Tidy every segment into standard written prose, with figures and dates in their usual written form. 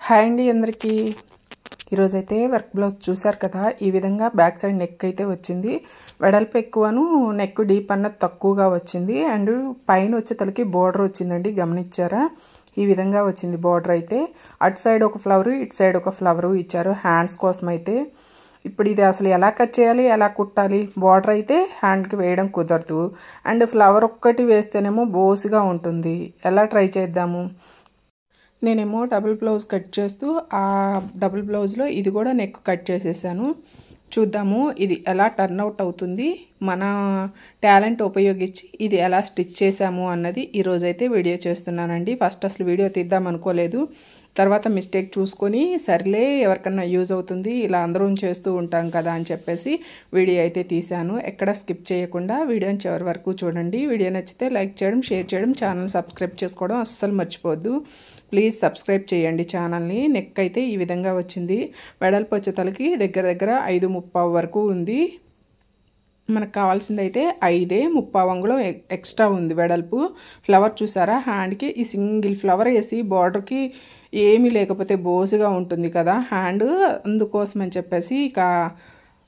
Hi అండి అందరికీ. ఈరోజైతే వర్క్ బ్లౌజ్ చూసారు కదా, ఈ విధంగా బ్యాక్ సైడ్ నెక్ అయితే వచ్చింది. వెడల్పు ఎక్కువను నెక్ డీప్ అన్నది తక్కువగా వచ్చింది. అండ్ పైన వచ్చేతలకి బోర్డర్ వచ్చిందండి, గమనించారా? ఈ విధంగా వచ్చింది బోర్డర్ అయితే. అటు సైడ్ ఒక ఫ్లవరు, ఇటు సైడ్ ఒక ఫ్లవరు ఇచ్చారు హ్యాండ్స్ కోసం అయితే. ఇప్పుడు ఇది అసలు ఎలా కట్ చేయాలి, ఎలా కుట్టాలి? బోర్డర్ అయితే హ్యాండ్కి వేయడం కుదరదు, అండ్ ఫ్లవర్ ఒక్కటి వేస్తేనేమో బోసుగా ఉంటుంది. ఎలా ట్రై చేద్దాము? నేనేమో డబుల్ బ్లౌజ్ కట్ చేస్తూ ఆ డబుల్ బ్లౌజ్లో ఇది కూడా నెక్ కట్ చేసేసాను. చూద్దాము ఇది ఎలా టర్న్ అవుట్ అవుతుంది, మన టాలెంట్ ఉపయోగించి ఇది ఎలా స్టిచ్ చేసాము అన్నది ఈరోజైతే వీడియో చేస్తున్నానండి. ఫస్ట్ అసలు వీడియో తీద్దాం అనుకోలేదు, తర్వాత మిస్టేక్ చూసుకొని సర్లే ఎవరికన్నా యూజ్ అవుతుంది, ఇలా అందరం చేస్తూ ఉంటాం కదా అని చెప్పేసి వీడియో అయితే తీశాను. ఎక్కడ స్కిప్ చేయకుండా వీడియోని చివరి వరకు చూడండి. వీడియో నచ్చితే లైక్ చేయడం, షేర్ చేయడం, ఛానల్ సబ్స్క్రైబ్ చేసుకోవడం అస్సలు మర్చిపోవద్దు. ప్లీజ్ సబ్స్క్రైబ్ చేయండి ఛానల్ని. నెక్ అయితే ఈ విధంగా వచ్చింది. వెడల్పు వచ్చేతలకి దగ్గర దగ్గర 5:30 వరకు ఉంది. మనకు కావాల్సింది అయితే 5:30 అంగుళం ఎక్స్ట్రా ఉంది వెడల్పు. ఫ్లవర్ చూసారా హ్యాండ్కి? ఈ సింగిల్ ఫ్లవర్ వేసి బార్డర్కి ఏమీ లేకపోతే బోసుగా ఉంటుంది కదా హ్యాండ్, అందుకోసం అని చెప్పేసి ఇక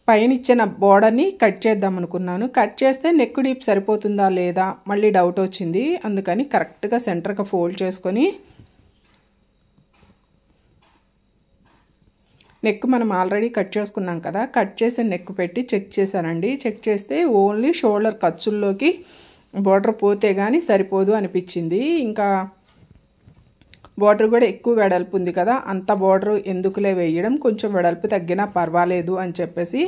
పైన ఇచ్చిన బోర్డర్ని కట్ చేద్దాం అనుకున్నాను. కట్ చేస్తే నెక్ డీప్ సరిపోతుందా లేదా మళ్ళీ డౌట్ వచ్చింది. అందుకని కరెక్ట్గా సెంటర్గా ఫోల్డ్ చేసుకొని నెక్ మనం ఆల్రెడీ కట్ చేసుకున్నాం కదా, కట్ చేసి నెక్ పెట్టి చెక్ చేశానండి. చెక్ చేస్తే ఓన్లీ షోల్డర్ ఖర్చుల్లోకి బార్డర్ పోతే కానీ సరిపోదు అనిపించింది. ఇంకా బార్డర్ కూడా ఎక్కువ వెడల్పు ఉంది కదా, అంత బార్డర్ ఎందుకులే వేయడం, కొంచెం వెడల్పు తగ్గినా పర్వాలేదు అని చెప్పేసి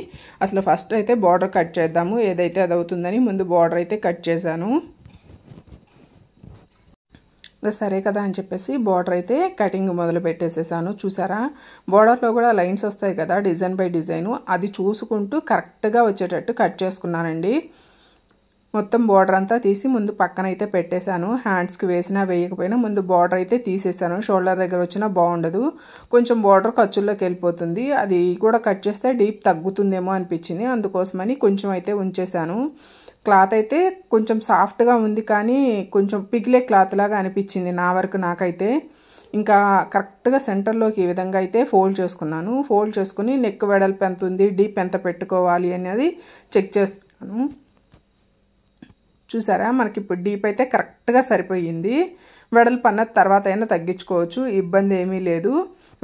అసలు ఫస్ట్ అయితే బార్డర్ కట్ చేద్దాము, ఏదైతే అది అవుతుందని ముందు బార్డర్ అయితే కట్ చేశాను. సరే కదా అని చెప్పేసి బార్డర్ అయితే కటింగ్ మొదలు పెట్టేసేసాను. చూసారా బార్డర్లో కూడా లైన్స్ వస్తాయి కదా డిజైన్ బై డిజైను, అది చూసుకుంటూ కరెక్ట్గా వచ్చేటట్టు కట్ చేసుకున్నానండి. మొత్తం బార్డర్ అంతా తీసి ముందు పక్కన అయితే పెట్టేశాను. హ్యాండ్స్కి వేసినా వేయకపోయినా ముందు బార్డర్ అయితే తీసేసాను. షోల్డర్ దగ్గర వచ్చినా బాగుండదు, కొంచెం బార్డర్ ఖర్చుల్లోకి వెళ్ళిపోతుంది. అది కూడా కట్ చేస్తే డీప్ తగ్గుతుందేమో అనిపించింది, అందుకోసమని కొంచెం అయితే ఉంచేశాను. క్లాత్ అయితే కొంచెం సాఫ్ట్గా ఉంది, కానీ కొంచెం పిగిలే క్లాత్ లాగా అనిపించింది నా వరకు నాకైతే. ఇంకా కరెక్ట్గా సెంటర్లోకి ఈ విధంగా అయితే ఫోల్డ్ చేసుకున్నాను. ఫోల్డ్ చేసుకుని నెక్ వెడల్పు ఎంత ఉంది, డీప్ ఎంత పెట్టుకోవాలి అనేది చెక్ చేస్తున్నాను. చూసారా మనకి ఇప్పుడు డీప్ అయితే కరెక్ట్గా సరిపోయింది. వెడల్పు అన్నది తర్వాత అయినా తగ్గించుకోవచ్చు, ఇబ్బంది ఏమీ లేదు.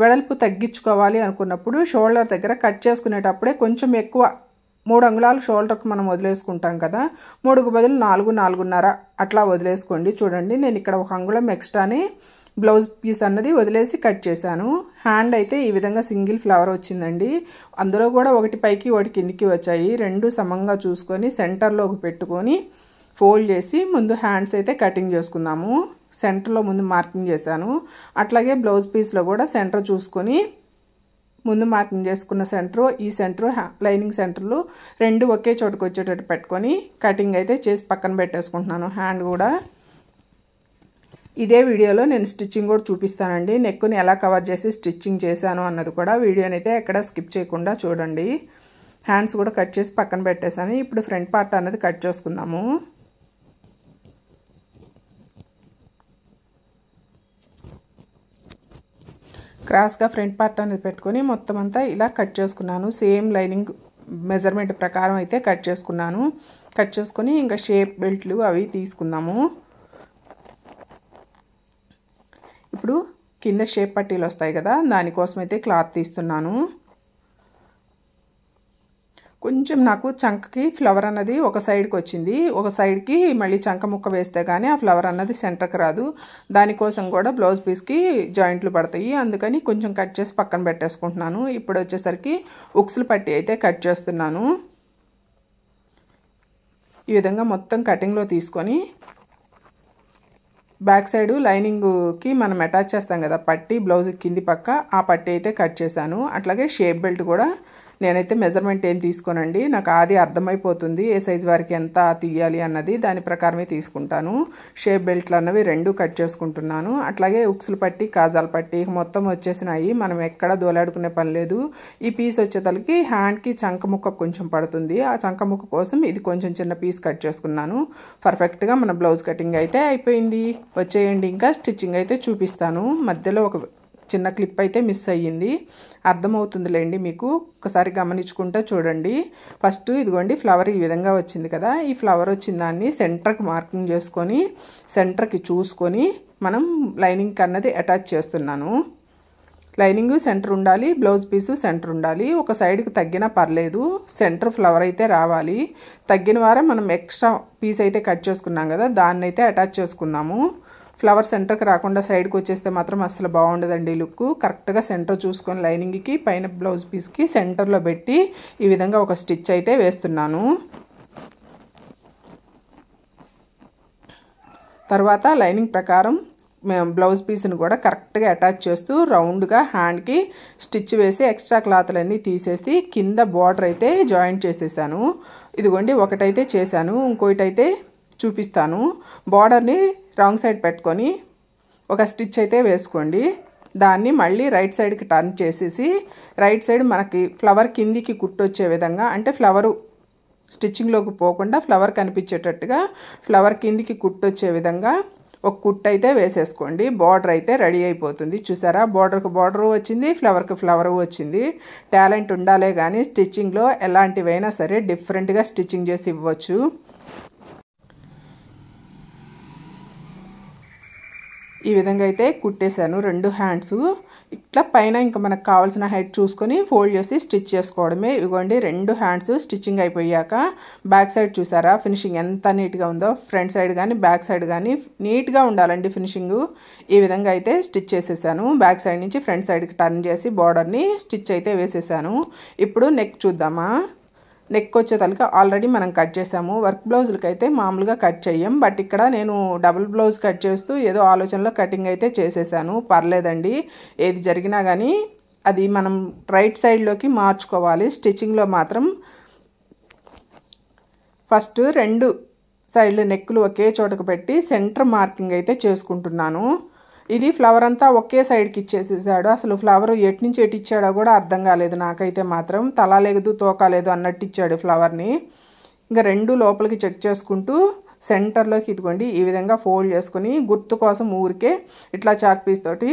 వెడల్పు తగ్గించుకోవాలి అనుకున్నప్పుడు షోల్డర్ దగ్గర కట్ చేసుకునేటప్పుడే కొంచెం ఎక్కువ 3 అంగుళాలు షోల్డర్కి మనం వదిలేసుకుంటాం కదా, 3కు బదులు 4, 4.5 అట్లా వదిలేసుకోండి. చూడండి నేను ఇక్కడ 1 అంగుళం ఎక్స్ట్రాని బ్లౌజ్ పీస్ అన్నది వదిలేసి కట్ చేశాను. హ్యాండ్ అయితే ఈ విధంగా సింగిల్ ఫ్లవర్ వచ్చిందండి. అందులో కూడా ఒకటి పైకి ఒకటి కిందికి వచ్చాయి. రెండు సమంగా చూసుకొని సెంటర్లోకి పెట్టుకొని ఫోల్డ్ చేసి ముందు హ్యాండ్స్ అయితే కటింగ్ చేసుకుందాము. సెంటర్లో ముందు మార్కింగ్ చేశాను. అట్లాగే బ్లౌజ్ పీస్లో కూడా సెంటర్ చూసుకొని ముందు మార్కింగ్ చేసుకున్న సెంటర్, ఈ సెంటర్ లైనింగ్ సెంటర్లు రెండు ఒకే చోటుకు వచ్చేటట్టు పెట్టుకొని కటింగ్ అయితే చేసి పక్కన పెట్టేసుకుంటున్నాను. హ్యాండ్ కూడా ఇదే వీడియోలో నేను స్టిచ్చింగ్ కూడా చూపిస్తానండి. నెక్ని ఎలా కవర్ చేసి స్టిచ్చింగ్ చేశాను అన్నది కూడా వీడియోని అయితే ఎక్కడ స్కిప్ చేయకుండా చూడండి. హ్యాండ్స్ కూడా కట్ చేసి పక్కన పెట్టేశాను. ఇప్పుడు ఫ్రంట్ పార్ట్ అన్నది కట్ చేసుకుందాము. క్రాస్గా ఫ్రంట్ పార్ట్ అనేది పెట్టుకొని మొత్తం అంతా ఇలా కట్ చేసుకున్నాను. సేమ్ లైనింగ్ మెజర్మెంట్ ప్రకారం అయితే కట్ చేసుకున్నాను. కట్ చేసుకొని ఇంకా షేప్ బెల్ట్లు అవి తీసుకుందాము. ఇప్పుడు కింద షేప్ పట్టీలు వస్తాయి కదా, దానికోసం అయితే క్లాత్ తీస్తున్నాను. కొంచెం నాకు చంకకి ఫ్లవర్ అన్నది ఒక సైడ్కి వచ్చింది, ఒక సైడ్కి మళ్ళీ చంక ముక్క వేస్తే కానీ ఆ ఫ్లవర్ అన్నది సెంటర్కి రాదు. దానికోసం కూడా బ్లౌజ్ పీస్కి జాయింట్లు పడతాయి, అందుకని కొంచెం కట్ చేసి పక్కన పెట్టేసుకుంటున్నాను. ఇప్పుడు వచ్చేసరికి ఉక్సులు పట్టి అయితే కట్ చేస్తున్నాను. ఈ విధంగా మొత్తం కటింగ్లో తీసుకొని బ్యాక్ సైడ్ లైనింగ్కి మనం అటాచ్ చేస్తాం కదా పట్టి, బ్లౌజ్ కింది పక్క ఆ పట్టి అయితే కట్ చేశాను. అట్లాగే షేప్ బెల్ట్ కూడా నేనైతే మెజర్మెంట్ ఏం తీసుకోనండి, నాకు అది అర్థమైపోతుంది ఏ సైజ్ వారికి ఎంత తీయాలి అన్నది, దాని ప్రకారమే తీసుకుంటాను. షేప్ బెల్ట్లు అన్నవి రెండు కట్ చేసుకుంటున్నాను. అట్లాగే ఉక్సులు పట్టి, కాజాల పట్టి మొత్తం వచ్చేసినాయి, మనం ఎక్కడ దోలాడుకునే పని లేదు. ఈ పీస్ వచ్చేతలకి హ్యాండ్కి చంక ముక్క కొంచెం పడుతుంది, ఆ చంక ముక్క కోసం ఇది కొంచెం చిన్న పీస్ కట్ చేసుకున్నాను. పర్ఫెక్ట్గా మన బ్లౌజ్ కటింగ్ అయితే అయిపోయింది. వచ్చేయండి ఇంకా స్టిచ్చింగ్ అయితే చూపిస్తాను. మధ్యలో ఒక చిన్న క్లిప్ అయితే మిస్ అయ్యింది. అర్థమవుతుందిలేండి మీకు, ఒకసారి గమనించుకుంటే చూడండి. ఫస్ట్ ఇదిగోండి ఫ్లవర్ ఈ విధంగా వచ్చింది కదా, ఈ ఫ్లవర్ వచ్చిన దాన్ని సెంటర్కి మార్కింగ్ చేసుకొని సెంటర్కి చూసుకొని మనం లైనింగ్ అన్నది అటాచ్ చేస్తున్నాను. లైనింగ్ సెంటర్ ఉండాలి, బ్లౌజ్ పీసు సెంటర్ ఉండాలి. ఒక సైడ్కి తగ్గినా పర్లేదు, సెంటర్ ఫ్లవర్ అయితే రావాలి. తగ్గిన వారం మనం ఎక్స్ట్రా పీస్ అయితే కట్ చేసుకున్నాం కదా, దాన్ని అయితే అటాచ్ చేసుకున్నాము. ఫ్లవర్ సెంటర్కి రాకుండా సైడ్కి వచ్చేస్తే మాత్రం అసలు బాగుండదండి లుక్. కరెక్ట్గా సెంటర్ చూసుకొని లైనింగ్కి పైన బ్లౌజ్ పీస్కి సెంటర్లో పెట్టి ఈ విధంగా ఒక స్టిచ్ అయితే వేస్తున్నాను. తర్వాత లైనింగ్ ప్రకారం బ్లౌజ్ పీస్ని కూడా కరెక్ట్గా అటాచ్ చేస్తూ రౌండ్గా హ్యాండ్కి స్టిచ్ వేసి ఎక్స్ట్రా క్లాత్లన్నీ తీసేసి కింద బార్డర్ అయితే జాయింట్ చేసేసాను. ఇదిగోండి ఒకటైతే చేశాను, ఇంకోటైతే చూపిస్తాను. బార్డర్ని రాంగ్ సైడ్ పెట్టుకొని ఒక స్టిచ్ అయితే వేసుకోండి. దాన్ని మళ్ళీ రైట్ సైడ్కి టర్న్ చేసేసి రైట్ సైడ్ మనకి ఫ్లవర్ కిందికి కుట్టొచ్చే విధంగా, అంటే ఫ్లవరు స్టిచ్చింగ్లోకి పోకుండా ఫ్లవర్ కనిపించేటట్టుగా ఫ్లవర్ కిందికి కుట్టొచ్చే విధంగా ఒక కుట్టు అయితే వేసేసుకోండి. బార్డర్ అయితే రెడీ అయిపోతుంది. చూసారా, బార్డర్కి బార్డరు వచ్చింది, ఫ్లవర్కి ఫ్లవరు వచ్చింది. టాలెంట్ ఉండాలే కానీ స్టిచ్చింగ్లో ఎలాంటివైనా సరే డిఫరెంట్గా స్టిచ్చింగ్ చేసి ఇవ్వచ్చు. ఈ విధంగా అయితే కుట్టేశాను 2 హ్యాండ్స్. ఇట్లా పైన ఇంకా మనకు కావాల్సిన హైట్ చూసుకొని ఫోల్డ్ చేసి స్టిచ్ చేసుకోవడమే. ఇవ్వండి 2 హ్యాండ్స్ స్టిచ్చింగ్ అయిపోయాక బ్యాక్ సైడ్ చూసారా ఫినిషింగ్ ఎంత నీట్గా ఉందో. ఫ్రంట్ సైడ్ కానీ బ్యాక్ సైడ్ కానీ నీట్గా ఉండాలండి ఫినిషింగ్. ఈ విధంగా అయితే స్టిచ్ చేసేసాను. బ్యాక్ సైడ్ నుంచి ఫ్రంట్ సైడ్కి టర్న్ చేసి బార్డర్ని స్టిచ్ అయితే వేసేసాను. ఇప్పుడు నెక్ చూద్దామా. నెక్ వచ్చేతలకి ఆల్రెడీ మనం కట్ చేసాము. వర్క్ బ్లౌజులకి అయితే మామూలుగా కట్ చేయం, బట్ ఇక్కడ నేను డబుల్ బ్లౌజ్ కట్ చేస్తూ ఏదో ఆలోచనలో కటింగ్ అయితే చేసేసాను. పర్లేదండి, ఏది జరిగినా కానీ అది మనం రైట్ సైడ్లోకి మార్చుకోవాలి. స్టిచ్చింగ్లో మాత్రం ఫస్ట్ 2 సైడ్లు నెక్కులు ఒకే చోటకు పెట్టి సెంటర్ మార్కింగ్ అయితే చేసుకుంటున్నాను. ఇది ఫ్లవర్ అంతా ఒకే సైడ్కి ఇచ్చేసేసాడు. అసలు ఫ్లవర్ ఎటు నుంచి ఎటు ఇచ్చాడో కూడా అర్థం కాలేదు నాకైతే మాత్రం. తల లేదు తోక లేదు అన్నట్టు ఇచ్చాడు ఫ్లవర్ని. ఇంకా 2 లోపలికి చెక్ చేసుకుంటూ సెంటర్లోకి ఇదిగోండి ఈ విధంగా ఫోల్డ్ చేసుకుని గుర్తు కోసం ఊరికే ఇట్లా చాక్ పీస్ తోటి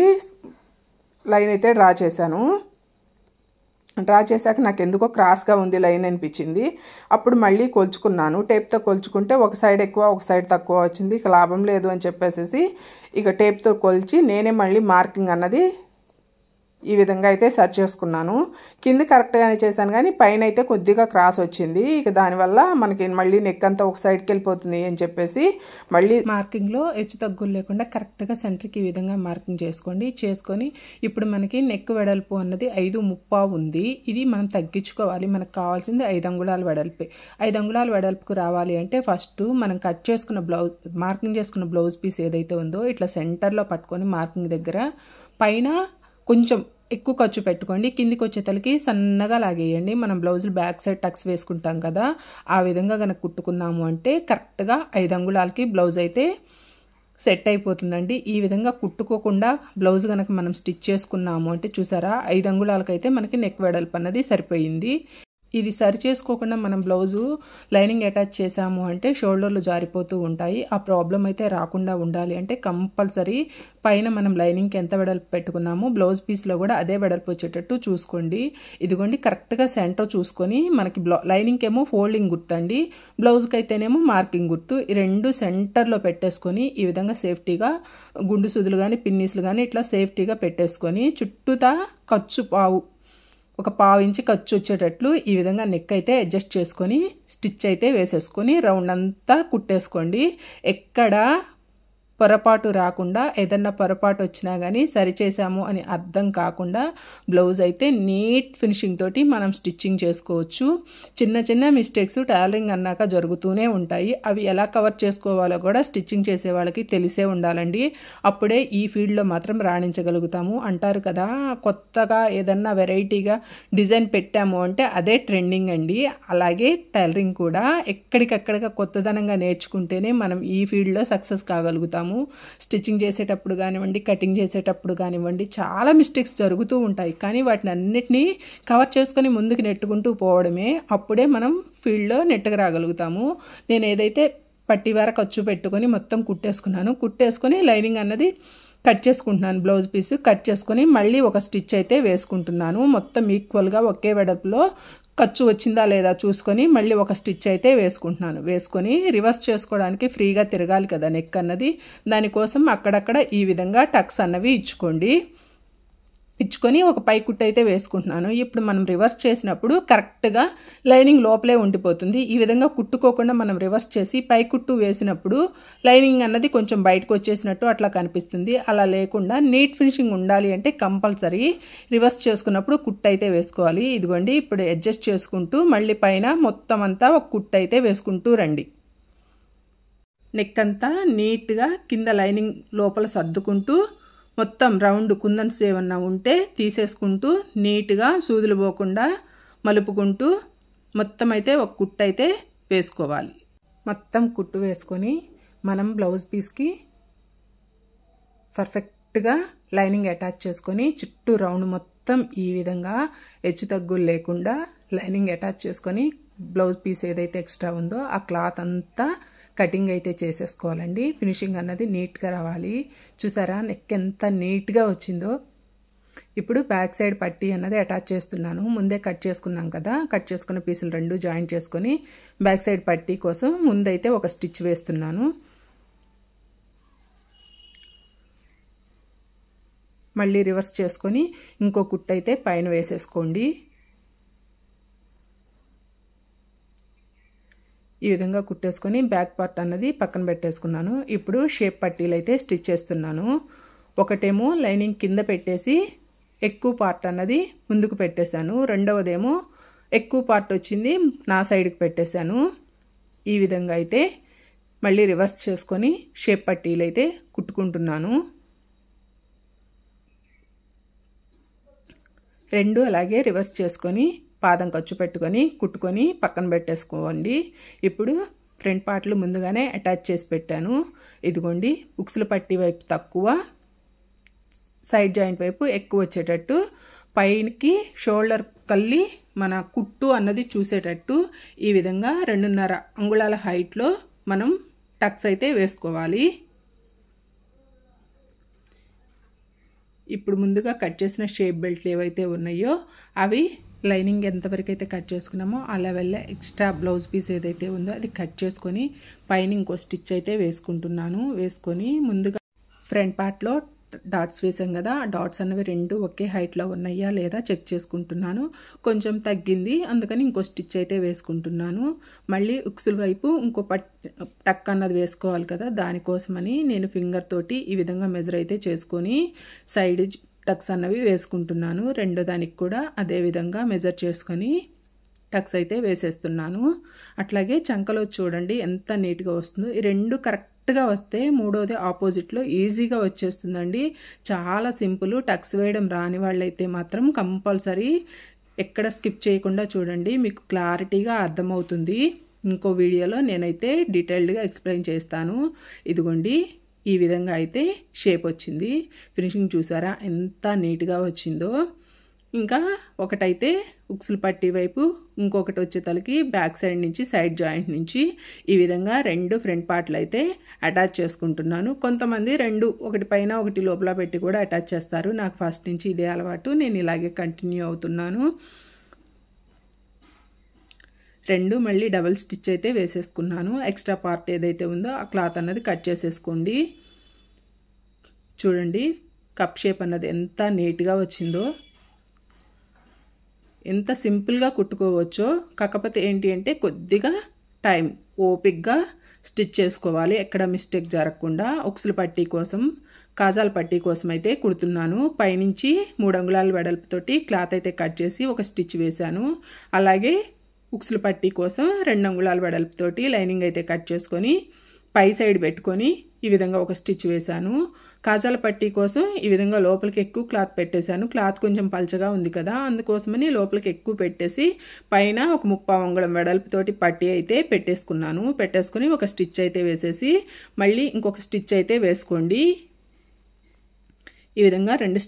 లైన్ అయితే డ్రా చేశాను. డ్రా చేశాక నాకు ఎందుకో క్రాస్గా ఉంది లైన్ అనిపించింది. అప్పుడు మళ్ళీ కొలుచుకున్నాను. టేప్తో కొలుచుకుంటే ఒక సైడ్ ఎక్కువ ఒక సైడ్ తక్కువ వచ్చింది. ఇక లాభం లేదు అని చెప్పేసి ఇక టేప్తో కొలిచి నేనే మళ్ళీ మార్కింగ్ అన్నది ఈ విధంగా అయితే సెట్ చేసుకున్నాను. కింద కరెక్ట్గానే చేశాను కానీ పైన అయితే కొద్దిగా క్రాస్ వచ్చింది. ఇక దానివల్ల మనకి మళ్ళీ నెక్ అంతా ఒక సైడ్కి వెళ్ళిపోతుంది అని చెప్పేసి మళ్ళీ మార్కింగ్లో హెచ్చు తగ్గులు లేకుండా కరెక్ట్గా సెంటర్కి ఈ విధంగా మార్కింగ్ చేసుకొని ఇప్పుడు మనకి నెక్ వెడల్పు అన్నది 5.35 ఉంది. ఇది మనం తగ్గించుకోవాలి. మనకు కావాల్సింది 5 అంగుళాల వెడల్పే. 5 అంగుళాల వెడల్పుకు రావాలి అంటే ఫస్ట్ మనం కట్ చేసుకున్న మార్కింగ్ చేసుకున్న బ్లౌజ్ పీస్ ఏదైతే ఉందో ఇట్లా సెంటర్లో పట్టుకొని మార్కింగ్ దగ్గర పైన కొంచెం ఎక్కువ ఖర్చు పెట్టుకోండి. కిందికి వచ్చేతలకి సన్నగా లాగేయండి. మనం బ్లౌజులు బ్యాక్ సైడ్ టక్స్ వేసుకుంటాం కదా, ఆ విధంగా కనుక కుట్టుకున్నాము అంటే కరెక్ట్గా 5 అంగుళాలకి బ్లౌజ్ అయితే సెట్ అయిపోతుందండి. ఈ విధంగా కుట్టుకోకుండా బ్లౌజ్ కనుక మనం స్టిచ్ చేసుకున్నాము అంటే చూసారా 5 అంగుళాలకైతే మనకి నెక్ వెడల్పు అన్నది సరిపోయింది. ఇది సరి చేసుకోకుండా మనం బ్లౌజు లైనింగ్ అటాచ్ చేసాము అంటే షోల్డర్లు జారిపోతూ ఉంటాయి. ఆ ప్రాబ్లం అయితే రాకుండా ఉండాలి అంటే కంపల్సరీ పైన మనం లైనింగ్కి ఎంత వెడల్పు పెట్టుకున్నామో బ్లౌజ్ పీస్లో కూడా అదే వెడల్పు వచ్చేటట్టు చూసుకోండి. ఇదిగోండి కరెక్ట్గా సెంటర్ చూసుకొని మనకి లైనింగ్కి ఏమో ఫోల్డింగ్ గుర్తండి, బ్లౌజ్కి అయితేనేమో మార్కింగ్ గుర్తు. ఈ 2 సెంటర్లో పెట్టేసుకొని ఈ విధంగా సేఫ్టీగా గుండు సూదులు కానీ పిన్నీసులు కానీ ఇట్లా సేఫ్టీగా పెట్టేసుకొని చుట్టూతా ఖర్చు ఒక 1/2 ఇంచు ఖర్చు వచ్చేటట్లు ఈ విధంగా నెక్ అయితే అడ్జస్ట్ చేసుకొని స్టిచ్ అయితే వేసేసుకొని రౌండ్ అంతా కుట్టేసుకోండి. ఎక్కడ పొరపాటు రాకుండా, ఏదన్నా పొరపాటు వచ్చినా కానీ సరిచేసాము అని అర్థం కాకుండా బ్లౌజ్ అయితే నీట్ ఫినిషింగ్ తోటి మనం స్టిచ్చింగ్ చేసుకోవచ్చు. చిన్న చిన్న మిస్టేక్స్ టైలరింగ్ అన్నాక జరుగుతూనే ఉంటాయి. అవి ఎలా కవర్ చేసుకోవాలో కూడా స్టిచ్చింగ్ చేసే వాళ్ళకి తెలిసే ఉండాలండి. అప్పుడే ఈ ఫీల్డ్లో మాత్రం రాణించగలుగుతాము. అంటారు కదా, కొత్తగా ఏదన్నా వెరైటీగా డిజైన్ పెట్టాము అంటే అదే ట్రెండింగ్ అండి. అలాగే టైలరింగ్ కూడా ఎక్కడికక్కడిగా కొత్తదనంగా నేర్చుకుంటేనే మనం ఈ ఫీల్డ్లో సక్సెస్ కాగలుగుతాము. స్టిచ్చింగ్ చేసేటప్పుడు కానివ్వండి, కటింగ్ చేసేటప్పుడు కానివ్వండి చాలా మిస్టేక్స్ జరుగుతూ ఉంటాయి. కానీ వాటిని అన్నిటినీ కవర్ చేసుకొని ముందుకు నెట్టుకుంటూ పోవడమే, అప్పుడే మనం ఫీల్డ్లో నెట్టుకు రాగలుగుతాము. నేను ఏదైతే పట్టి వరకు ఖర్చు పెట్టుకొని మొత్తం కుట్టేసుకున్నాను, కుట్టేసుకొని లైనింగ్ అన్నది కట్ చేసుకుంటున్నాను. బ్లౌజ్ పీస్ కట్ చేసుకొని మళ్ళీ ఒక స్టిచ్ అయితే వేసుకుంటున్నాను. మొత్తం ఈక్వల్గా ఒకే వెడల్పులో ఖర్చు వచ్చిందా లేదా చూసుకొని మళ్ళీ ఒక స్టిచ్ అయితే వేసుకుంటున్నాను. వేసుకొని రివర్స్ చేసుకోవడానికి ఫ్రీగా తిరగాలి కదా నెక్ అన్నది, దానికోసం అక్కడక్కడ ఈ విధంగా టక్స్ అన్నవి ఇచ్చుకొని ఒక పై కుట్టు అయితే వేసుకుంటున్నాను. ఇప్పుడు మనం రివర్స్ చేసినప్పుడు కరెక్ట్గా లైనింగ్ లోపలే ఉండిపోతుంది. ఈ విధంగా కుట్టుకోకుండా మనం రివర్స్ చేసి పై కుట్టు వేసినప్పుడు లైనింగ్ అన్నది కొంచెం బయటకు వచ్చేసినట్టు అట్లా కనిపిస్తుంది. అలా లేకుండా నీట్ ఫినిషింగ్ ఉండాలి అంటే కంపల్సరీ రివర్స్ చేసుకున్నప్పుడు కుట్టు అయితే వేసుకోవాలి. ఇదిగోండి ఇప్పుడు అడ్జస్ట్ చేసుకుంటూ మళ్ళీ పైన మొత్తం అంతా ఒక కుట్టు అయితే వేసుకుంటూ రండి. నెక్ అంతా నీట్గా కింద లైనింగ్ లోపల సర్దుకుంటూ మొత్తం రౌండ్ కుందన్స్ ఏమన్నా ఉంటే తీసేసుకుంటూ నీట్గా సూదులు పోకుండా మలుపుకుంటూ మొత్తం అయితే ఒక కుట్టు అయితే వేసుకోవాలి. మొత్తం కుట్టు వేసుకొని మనం బ్లౌజ్ పీస్కి పర్ఫెక్ట్గా లైనింగ్ అటాచ్ చేసుకొని చుట్టూ రౌండ్ మొత్తం ఈ విధంగా హెచ్చు తగ్గులు లేకుండా లైనింగ్ అటాచ్ చేసుకొని బ్లౌజ్ పీస్ ఏదైతే ఎక్స్ట్రా ఉందో ఆ క్లాత్ అంతా కటింగ్ అయితే చేసేసుకోవాలండి. ఫినిషింగ్ అన్నది నీట్గా రావాలి. చూసారా నెక్ ఎంత నీట్గా వచ్చిందో. ఇప్పుడు బ్యాక్ సైడ్ పట్టీ అన్నది అటాచ్ చేస్తున్నాను. ముందే కట్ చేసుకున్నాం కదా, కట్ చేసుకున్న పీసులు రెండు జాయింట్ చేసుకొని బ్యాక్ సైడ్ పట్టీ కోసం ముందైతే ఒక స్టిచ్ వేస్తున్నాను. మళ్ళీ రివర్స్ చేసుకొని ఇంకో కుట్టు అయితే పైన వేసేసుకోండి. ఈ విధంగా కుట్టేసుకొని బ్యాక్ పార్ట్ అన్నది పక్కన పెట్టేసుకున్నాను. ఇప్పుడు షేప్ పట్టీలు అయితే స్టిచ్ చేస్తున్నాను. ఒకటేమో లైనింగ్ కింద పెట్టేసి ఎక్కువ పార్ట్ అన్నది ముందుకు పెట్టేశాను. రెండవదేమో ఎక్కువ పార్ట్ వచ్చింది నా సైడ్కి పెట్టేశాను. ఈ విధంగా అయితే మళ్ళీ రివర్స్ చేసుకొని షేప్ పట్టీలు అయితే కుట్టుకుంటున్నాను. రెండు అలాగే రివర్స్ చేసుకొని పాదం ఖర్చు పెట్టుకొని కుట్టుకొని పక్కన పెట్టేసుకోండి. ఇప్పుడు ఫ్రంట్ పార్ట్లు ముందుగానే అటాచ్ చేసి పెట్టాను. ఇదిగోండి ఉక్సుల పట్టీ వైపు తక్కువ, సైడ్ జాయింట్ వైపు ఎక్కువ వచ్చేటట్టు పైకి షోల్డర్ కల్లి మన కుట్టు అన్నది చూసేటట్టు ఈ విధంగా 2.5 అంగుళాల హైట్లో మనం టక్స్ అయితే వేసుకోవాలి. ఇప్పుడు ముందుగా కట్ చేసిన షేప్ బెల్ట్లు ఏవైతే ఉన్నాయో అవి లైనింగ్ ఎంతవరకు అయితే కట్ చేసుకున్నామో ఆ లెవెల్లో ఎక్స్ట్రా బ్లౌజ్ పీస్ ఏదైతే ఉందో అది కట్ చేసుకొని పైన ఇంకో స్టిచ్ అయితే వేసుకుంటున్నాను. వేసుకొని ముందుగా ఫ్రంట్ పార్ట్లో డాట్స్ వేసాం కదా, ఆ డాట్స్ అనేవి రెండు ఒకే హైట్లో ఉన్నాయా లేదా చెక్ చేసుకుంటున్నాను. కొంచెం తగ్గింది, అందుకని ఇంకో స్టిచ్ అయితే వేసుకుంటున్నాను. మళ్ళీ ఉక్సుల వైపు ఇంకో టక్ అన్నది వేసుకోవాలి కదా, దానికోసమని నేను ఫింగర్ తోటి ఈ విధంగా మెజర్ అయితే చేసుకొని సైడ్ టక్స్ అన్నవి వేసుకుంటున్నాను. రెండో దానికి కూడా అదే విధంగా మెజర్ చేసుకొని టక్స్ అయితే వేసేస్తున్నాను. అట్లాగే చంకలో చూడండి ఎంత నీట్గా వస్తుందో. ఈ రెండు కరెక్ట్గా వస్తే మూడోది ఆపోజిట్లో ఈజీగా వచ్చేస్తుందండి. చాలా సింపుల్. టక్స్ వేయడం రాని వాళ్ళైతే మాత్రం కంపల్సరీ ఎక్కడ స్కిప్ చేయకుండా చూడండి, మీకు క్లారిటీగా అర్థమవుతుంది. ఇంకో వీడియోలో నేనైతే డీటెయిల్డ్గా ఎక్స్ప్లెయిన్ చేస్తాను. ఇదిగోండి ఈ విధంగా అయితే షేప్ వచ్చింది. ఫినిషింగ్ చూసారా ఎంత నీట్గా వచ్చిందో. ఇంకా ఒకటైతే ఉక్సుల పట్టీ వైపు, ఇంకొకటి వచ్చేతలకి బ్యాక్ సైడ్ నుంచి సైడ్ జాయింట్ నుంచి ఈ విధంగా రెండు ఫ్రంట్ పార్ట్లు అయితే అటాచ్ చేసుకుంటున్నాను. కొంతమంది రెండు ఒకటి పైన ఒకటి లోపల పెట్టి కూడా అటాచ్ చేస్తారు. నాకు ఫస్ట్ నుంచి ఇదే అలవాటు, నేను ఇలాగే కంటిన్యూ అవుతున్నాను. రెండు మళ్ళీ డబల్ స్టిచ్ అయితే వేసేసుకున్నాను. ఎక్స్ట్రా పార్ట్ ఏదైతే ఉందో ఆ క్లాత్ అన్నది కట్ చేసేసుకోండి. చూడండి కప్ షేప్ అన్నది ఎంత నీట్గా వచ్చిందో. ఎంత సింపుల్గా కుట్టుకోవచ్చో. కాకపోతే ఏంటి అంటే కొద్దిగా టైం ఓపిక్గా స్టిచ్ చేసుకోవాలి, ఎక్కడ మిస్టేక్ జరగకుండా. ఉక్సుల పట్టీ కోసం, కాజాల పట్టీ కోసం అయితే కుడుతున్నాను. పైనుంచి 3 అంగుళాల వెడల్పుతోటి క్లాత్ అయితే కట్ చేసి ఒక స్టిచ్ వేశాను. అలాగే ఉక్సుల పట్టీ కోసం 2 అంగుళాల వెడల్పుతోటి లైనింగ్ అయితే కట్ చేసుకొని పై సైడ్ పెట్టుకొని ఈ విధంగా ఒక స్టిచ్ వేశాను. కాజాల పట్టీ కోసం ఈ విధంగా లోపలికి ఎక్కువ క్లాత్ పెట్టేశాను. క్లాత్ కొంచెం పల్చగా ఉంది కదా, అందుకోసమని లోపలికి ఎక్కువ పెట్టేసి పైన ఒక 30 అంగుళం వెడల్పుతోటి పట్టీ అయితే పెట్టేసుకున్నాను. పెట్టేసుకుని ఒక స్టిచ్ అయితే వేసేసి మళ్ళీ ఇంకొక స్టిచ్ అయితే వేసుకోండి. ఈ విధంగా 2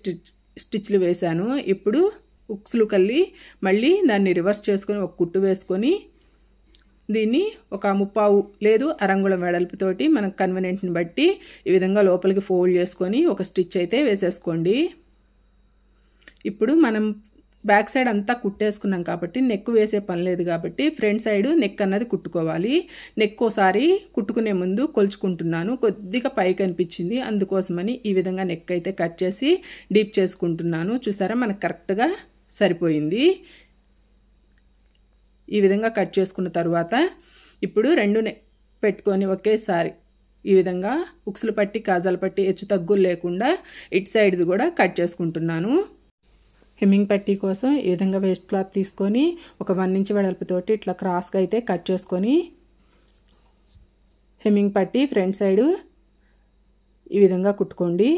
స్టిచ్లు వేశాను. ఇప్పుడు ఉక్సులు కల్లి మళ్ళీ దాన్ని రివర్స్ చేసుకొని ఒక కుట్టు వేసుకొని దీన్ని ఒక 3/4 లేదు అరంగుళం వెడల్పుతోటి మనకు కన్వీనియంట్ని బట్టి ఈ విధంగా లోపలికి ఫోల్డ్ చేసుకొని ఒక స్టిచ్ అయితే వేసేసుకోండి. ఇప్పుడు మనం బ్యాక్ సైడ్ అంతా కుట్టేసుకున్నాం కాబట్టి నెక్ వేసే పని లేదు కాబట్టి ఫ్రంట్ సైడ్ నెక్ అన్నది కుట్టుకోవాలి. నెక్ ఒకసారి కుట్టుకునే ముందు కొలుచుకుంటున్నాను, కొద్దిగా పైకి అనిపించింది, అందుకోసమని ఈ విధంగా నెక్ అయితే కట్ చేసి డీప్ చేసుకుంటున్నాను. చూసారా మనకు కరెక్ట్గా సరిపోయింది. ఈ విధంగా కట్ చేసుకున్న తర్వాత ఇప్పుడు రెండు పెట్టుకొని ఒకేసారి ఈ విధంగా ఉక్సులు పట్టి కాజాల పట్టి హెచ్చు తగ్గులు లేకుండా ఇటు సైడ్ది కూడా కట్ చేసుకుంటున్నాను. హెమ్మింగ్ పట్టీ కోసం ఈ విధంగా వేస్ట్ క్లాత్ తీసుకొని ఒక 1 ఇంచ్ వెడల్పుతోటి ఇట్లా క్రాస్గా అయితే కట్ చేసుకొని హెమ్మింగ్ పట్టీ ఫ్రంట్ సైడ్ ఈ విధంగా కుట్టుకోండి.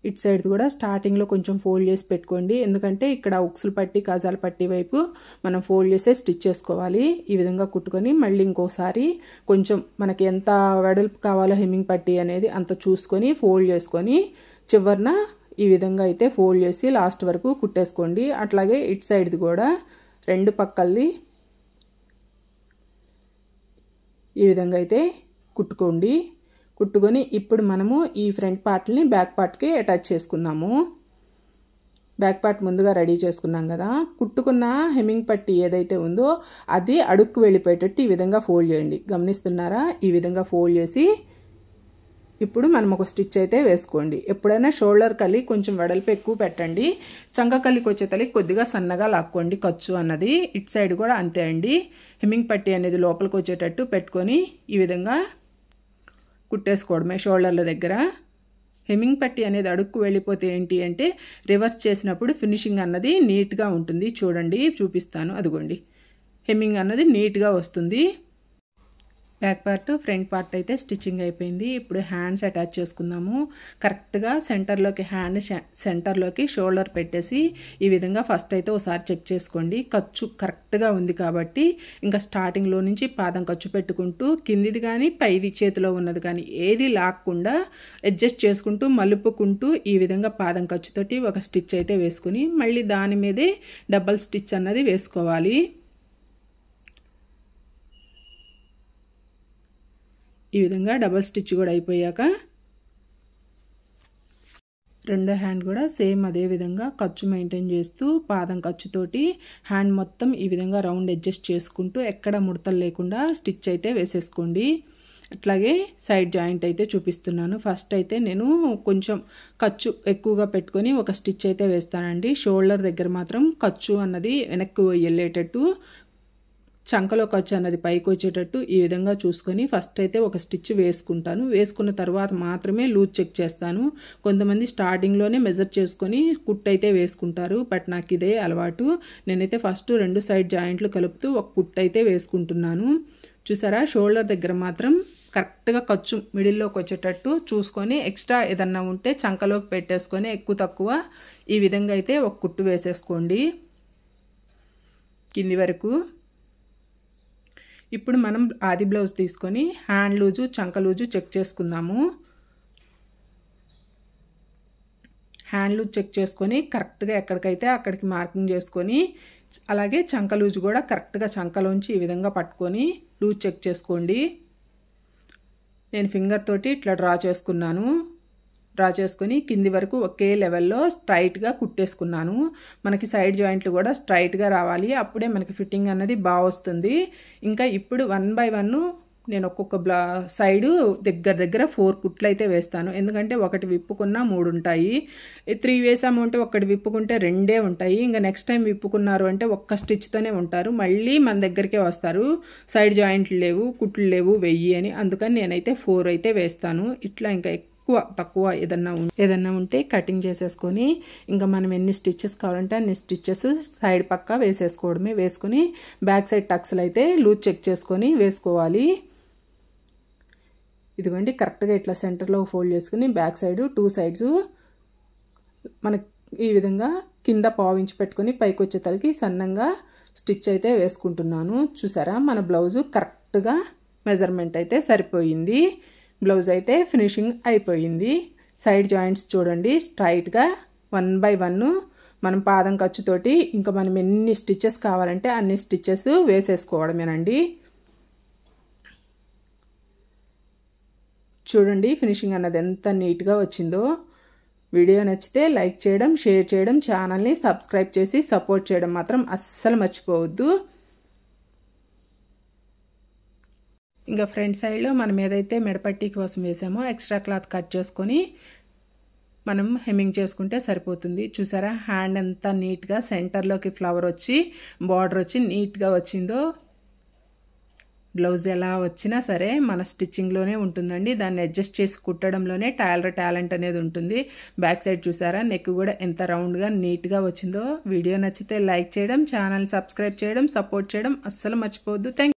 ఇటు సైడ్ కూడా స్టార్టింగ్లో కొంచెం ఫోల్డ్ చేసి పెట్టుకోండి, ఎందుకంటే ఇక్కడ ఉక్సులు పట్టి కాజాల పట్టి వైపు మనం ఫోల్డ్ చేసే స్టిచ్ చేసుకోవాలి. ఈ విధంగా కుట్టుకొని మళ్ళీ ఇంకోసారి కొంచెం మనకి ఎంత వెడల్పు కావాలో హెమ్మింగ్ పట్టి అనేది అంత చూసుకొని ఫోల్డ్ చేసుకొని చివరిన ఈ విధంగా అయితే ఫోల్డ్ చేసి లాస్ట్ వరకు కుట్టేసుకోండి. అట్లాగే ఇటు సైడ్ది కూడా రెండు పక్కలది ఈ విధంగా అయితే కుట్టుకోండి. కుట్టుకొని ఇప్పుడు మనము ఈ ఫ్రంట్ పార్ట్ని బ్యాక్ పార్ట్కి అటాచ్ చేసుకుందాము. బ్యాక్ పార్ట్ ముందుగా రెడీ చేసుకున్నాం కదా, కుట్టుకున్న హెమ్మింగ్ పట్టీ ఏదైతే ఉందో అది అడుక్కు వెళ్ళిపోయేటట్టు ఈ విధంగా ఫోల్డ్ చేయండి. గమనిస్తున్నారా? ఈ విధంగా ఫోల్డ్ చేసి ఇప్పుడు మనం ఒక స్టిచ్ అయితే వేసుకోండి. ఎప్పుడైనా షోల్డర్ కలి కొంచెం వెడల్పు ఎక్కువ పెట్టండి, చంక కలికి వచ్చే తల్లి కొద్దిగా సన్నగా లాక్కోండి ఖర్చు అన్నది. ఇటు సైడ్ కూడా అంతే అండి, హెమ్మింగ్ పట్టీ అనేది లోపలికి వచ్చేటట్టు పెట్టుకొని ఈ విధంగా కుట్టేసుకోవడమే. షోల్డర్ల దగ్గర హెమ్మింగ్ పట్టీ అనేది అడుక్కు వెళ్ళిపోతే ఏంటి అంటే రివర్స్ చేసినప్పుడు ఫినిషింగ్ అన్నది నీట్గా ఉంటుంది. చూడండి, చూపిస్తాను, అదిగోండి హెమ్మింగ్ అన్నది నీట్గా వస్తుంది. బ్యాక్ పార్ట్ ఫ్రంట్ పార్ట్ అయితే స్టిచ్చింగ్ అయిపోయింది. ఇప్పుడు హ్యాండ్స్ అటాచ్ చేసుకుందాము. కరెక్ట్గా సెంటర్లోకి హ్యాండ్ సెంటర్లోకి షోల్డర్ పెట్టేసి ఈ విధంగా ఫస్ట్ అయితే ఒకసారి చెక్ చేసుకోండి. ఖర్చు కరెక్ట్గా ఉంది కాబట్టి ఇంకా స్టార్టింగ్లో నుంచి పాదం ఖర్చు పెట్టుకుంటూ కిందిది కానీ పైది చేతిలో ఉన్నది కానీ ఏది లాక్కుండా అడ్జస్ట్ చేసుకుంటూ మలుపుకుంటూ ఈ విధంగా పాదం ఖర్చుతోటి ఒక స్టిచ్ అయితే వేసుకుని మళ్ళీ దాని మీదే డబల్ స్టిచ్ అన్నది వేసుకోవాలి. ఈ విధంగా డబల్ స్టిచ్ కూడా అయిపోయాక రెండో హ్యాండ్ కూడా సేమ్ అదే విధంగా ఖర్చు మెయింటైన్ చేస్తూ పాదం ఖర్చుతోటి హ్యాండ్ మొత్తం ఈ విధంగా రౌండ్ అడ్జస్ట్ చేసుకుంటూ ఎక్కడ ముడతలు లేకుండా స్టిచ్ అయితే వేసేసుకోండి. అట్లాగే సైడ్ జాయింట్ అయితే చూపిస్తున్నాను. ఫస్ట్ అయితే నేను కొంచెం ఖర్చు ఎక్కువగా పెట్టుకొని ఒక స్టిచ్ అయితే వేస్తానండి. షోల్డర్ దగ్గర మాత్రం ఖర్చు అన్నది వెనక్కి వెళ్ళేటట్టు, చంకలో ఖర్చు అన్నది పైకి వచ్చేటట్టు ఈ విధంగా చూసుకొని ఫస్ట్ అయితే ఒక స్టిచ్ వేసుకుంటాను. వేసుకున్న తర్వాత మాత్రమే లూజ్ చెక్ చేస్తాను. కొంతమంది స్టార్టింగ్లోనే మెజర్ చేసుకొని కుట్ అయితే వేసుకుంటారు, బట్ నాకు ఇదే అలవాటు. నేనైతే ఫస్ట్ రెండు సైడ్ జాయింట్లు కలుపుతూ ఒక కుట్ అయితే వేసుకుంటున్నాను. చూసారా, షోల్డర్ దగ్గర మాత్రం కరెక్ట్గా ఖర్చు మిడిల్లోకి వచ్చేటట్టు చూసుకొని ఎక్స్ట్రా ఏదన్నా ఉంటే చంకలోకి పెట్టేసుకొని ఎక్కువ తక్కువ ఈ విధంగా అయితే ఒక కుట్టు వేసేసుకోండి కింది వరకు. ఇప్పుడు మనం ఆది బ్లౌజ్ తీసుకొని హ్యాండ్ లూజు చంక లూజు చెక్ చేసుకుందాము. హ్యాండ్ లూజ్ చెక్ చేసుకొని కరెక్ట్గా ఎక్కడికైతే అక్కడికి మార్కింగ్ చేసుకొని అలాగే చంక లూజు కూడా కరెక్ట్గా చంకలోంచి ఈ విధంగా పట్టుకొని లూజ్ చెక్ చేసుకోండి. నేను ఫింగర్ తోటి ఇట్లా డ్రా చేసుకున్నాను. డ్రా చేసుకొని కింది వరకు ఒకే లెవెల్లో స్ట్రైట్గా కుట్టేసుకున్నాను. మనకి సైడ్ జాయింట్లు కూడా స్ట్రైట్గా రావాలి, అప్పుడే మనకి ఫిట్టింగ్ అన్నది బాగా వస్తుంది. ఇంకా ఇప్పుడు 1 by 1 నేను ఒక్కొక్క సైడు దగ్గర 4 కుట్లు అయితే వేస్తాను. ఎందుకంటే ఒకటి విప్పుకున్నా 3 ఉంటాయి, 3 వేసాము అంటే ఒకటి విప్పుకుంటే 2 ఉంటాయి. ఇంకా నెక్స్ట్ టైం విప్పుకున్నారు అంటే ఒక్క స్టిచ్తోనే ఉంటారు, మళ్ళీ మన దగ్గరికే వస్తారు. సైడ్ జాయింట్లు లేవు, కుట్లు లేవు వెయ్యి అని, అందుకని నేనైతే 4 అయితే వేస్తాను. ఇట్లా ఇంకా ఎక్కువ తక్కువ ఏదన్నా ఉంటే కటింగ్ చేసేసుకొని ఇంకా మనం ఎన్ని స్టిచ్చెస్ కావాలంటే అన్ని స్టిచ్చెస్ సైడ్ పక్క వేసేసుకోవడమే. వేసుకొని బ్యాక్ సైడ్ టక్స్లు అయితే లూజ్ చెక్ చేసుకొని వేసుకోవాలి. ఇదిగోండి కరెక్ట్గా ఇట్లా సెంటర్లో ఫోల్డ్ చేసుకుని బ్యాక్ సైడ్ 2 సైడ్స్ మనకి ఈ విధంగా కింద పావించి పెట్టుకొని పైకి వచ్చే తలకి సన్నంగా స్టిచ్ అయితే వేసుకుంటున్నాను. చూసారా, మన బ్లౌజు కరెక్ట్గా మెజర్మెంట్ అయితే సరిపోయింది. బ్లౌజ్ అయితే ఫినిషింగ్ అయిపోయింది. సైడ్ జాయింట్స్ చూడండి స్ట్రైట్గా 1 by 1 మనం పాదం ఖర్చుతోటి ఇంకా మనం ఎన్ని స్టిచెస్ కావాలంటే అన్ని స్టిచెస్ వేసేసుకోవడమేనండి. చూడండి ఫినిషింగ్ అన్నది ఎంత నీట్గా వచ్చిందో. వీడియో నచ్చితే లైక్ చేయడం, షేర్ చేయడం, ఛానల్ని సబ్స్క్రైబ్ చేసి సపోర్ట్ చేయడం మాత్రం అస్సలు మర్చిపోవద్దు. ఇంకా ఫ్రంట్ సైడ్లో మనం ఏదైతే మెడపట్టీ కోసం వేసామో ఎక్స్ట్రా క్లాత్ కట్ చేసుకొని మనం హెమ్మింగ్ చేసుకుంటే సరిపోతుంది. చూసారా హ్యాండ్ ఎంత నీట్గా సెంటర్లోకి ఫ్లవర్ వచ్చి బార్డర్ వచ్చి నీట్గా వచ్చిందో. బ్లౌజ్ ఎలా వచ్చినా సరే మన స్టిచ్చింగ్లోనే ఉంటుందండి. దాన్ని అడ్జస్ట్ చేసి కుట్టడంలోనే టైలర్ టాలెంట్ అనేది ఉంటుంది. బ్యాక్ సైడ్ చూసారా నెక్ కూడా ఎంత రౌండ్గా నీట్గా వచ్చిందో. వీడియో నచ్చితే లైక్ చేయడం, ఛానల్ సబ్స్క్రైబ్ చేయడం, సపోర్ట్ చేయడం అస్సలు మర్చిపోవద్దు. థ్యాంక్